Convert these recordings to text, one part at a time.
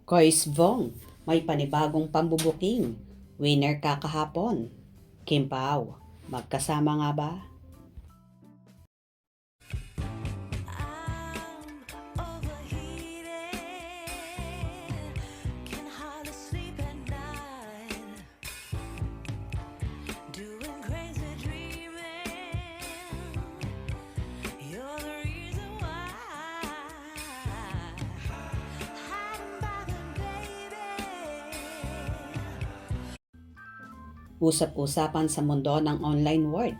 Kois Vong, may panibagong pambubuking. Winner ka kahapon. Kim Pao, magkasama nga ba? Usap-usapan sa mundo ng online world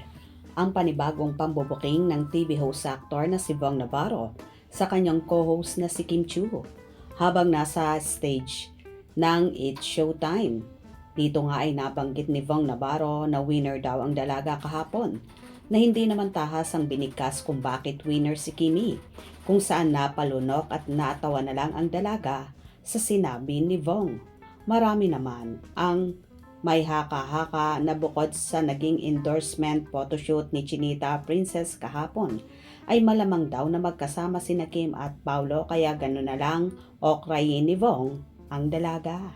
ang panibagong pambubuking ng TV host actor na si Vong Navarro sa kanyang co-host na si Kim Chiu habang nasa stage ng It's Showtime. Dito nga ay nabanggit ni Vong Navarro na winner daw ang dalaga kahapon na hindi naman tahas ang binigkas kung bakit winner si Kimi, kung saan napalunok at natawa na lang ang dalaga sa sinabi ni Vong. Marami naman ang may haka-haka na bukod sa naging endorsement photoshoot ni Chinita Princess kahapon, ay malamang daw na magkasama sina Kim at Paulo kaya gano'n na lang okrayin ni Vong ang dalaga.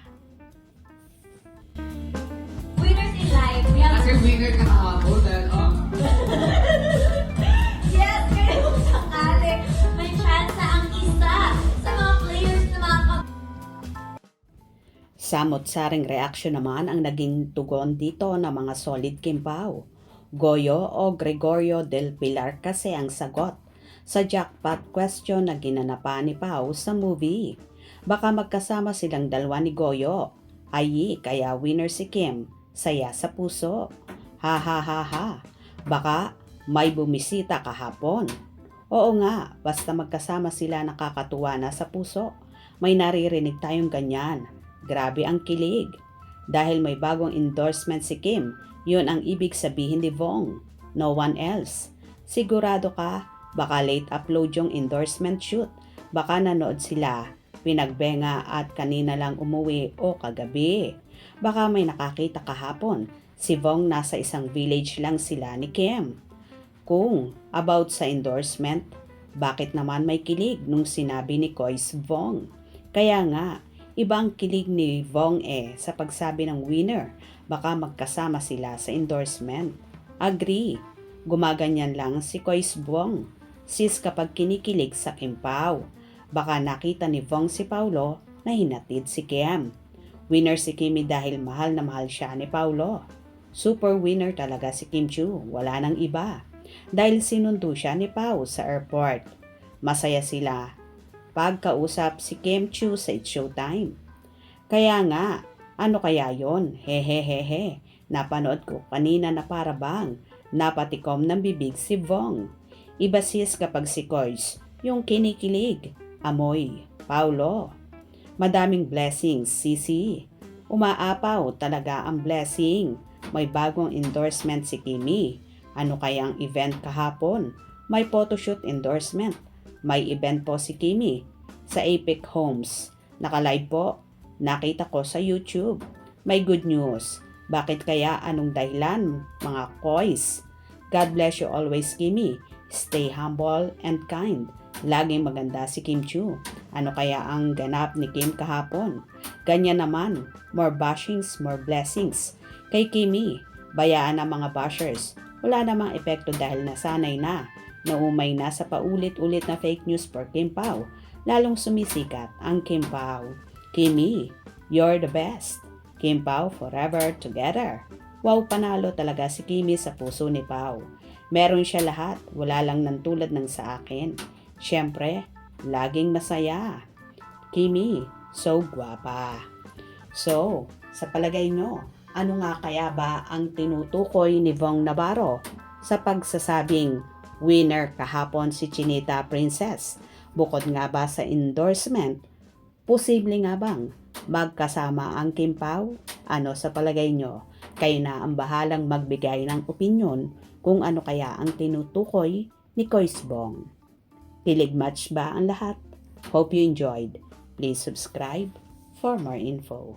Winners in life. We have Kasi winner ka kahapon dahil yes, kaya kung sakali, may chance na ang isa sa mga players na Samot-saring reaksyon naman ang naging tugon dito ng mga solid Kim Pao. Goyo o Gregorio del Pilar kasi ang sagot sa jackpot question na ginanapan ni Pao sa movie. Baka magkasama silang dalawa ni Goyo. Ay, kaya winner si Kim. Saya sa puso. Ha ha ha ha. Baka may bumisita kahapon. Oo nga, basta magkasama sila nakakatuwa na sa puso. May naririnig tayong ganyan. Grabe ang kilig. Dahil may bagong endorsement si Kim, yun ang ibig sabihin ni Vong. No one else. Sigurado ka, baka late upload yung endorsement shoot. Baka nanood sila, pinagbenga at kanina lang umuwi o kagabi. Baka may nakakita kahapon. Si Vong nasa isang village lang sila ni Kim. Kung about sa endorsement, bakit naman may kilig nung sinabi ni Kois Vong? Kaya nga, ibang kilig ni Vong sa pagsabi ng winner, baka magkasama sila sa endorsement. Agree, gumaganyan lang si Kois Vong. Sis kapag kinikilig sa Kim Pao, baka nakita ni Vong si Paulo na hinatid si Kim. Winner si Kimi dahil mahal na mahal siya ni Paulo. Super winner talaga si Kim Chiu, wala nang iba. Dahil sinundo siya ni Pao sa airport. Masaya sila pagkausap si Kim Chiu sa It's Showtime. Kaya nga, ano kaya yon? Hehehehe. Napanood ko kanina na para bang napatikom ng bibig si Vong. Iba sis kapag si Kois, yung kinikilig, amoy, Paulo. Madaming blessings, sisi. Umaapaw talaga ang blessing. May bagong endorsement si Kimi. Ano kaya ang event kahapon? May photoshoot endorsement. May event po si Kimi sa Epic Homes. Naka-live po. Nakita ko sa YouTube. May good news. Bakit kaya anong dahilan, mga kois? God bless you always, Kimi. Stay humble and kind. Laging maganda si Kim Chiu. Ano kaya ang ganap ni Kim kahapon? Ganyan naman. More bashings, more blessings. Kay Kimi, bayaan ang mga bashers. Wala namang epekto dahil nasanay na. Naumay na sa paulit-ulit na fake news for Kim Pao. Lalong sumisikat ang Kim Pao. Kimi, you're the best. Kim Pao forever together. Wow, panalo talaga si Kimi sa puso ni Pao. Meron siya lahat, wala lang ng tulad ng sa akin. Siyempre, laging masaya. Kimi, so gwapa. So, sa palagay nyo, ano nga kaya ba ang tinutukoy ni Vong Navarro sa pagsasabing winner kahapon si Chinita Princess? Bukod nga ba sa endorsement, posible nga bang magkasama ang Kim Pao? Ano sa palagay nyo? Kayo na ang bahalang magbigay ng opinyon kung ano kaya ang tinutukoy ni Kois Vong. Kilig match ba ang lahat? Hope you enjoyed. Please subscribe for more info.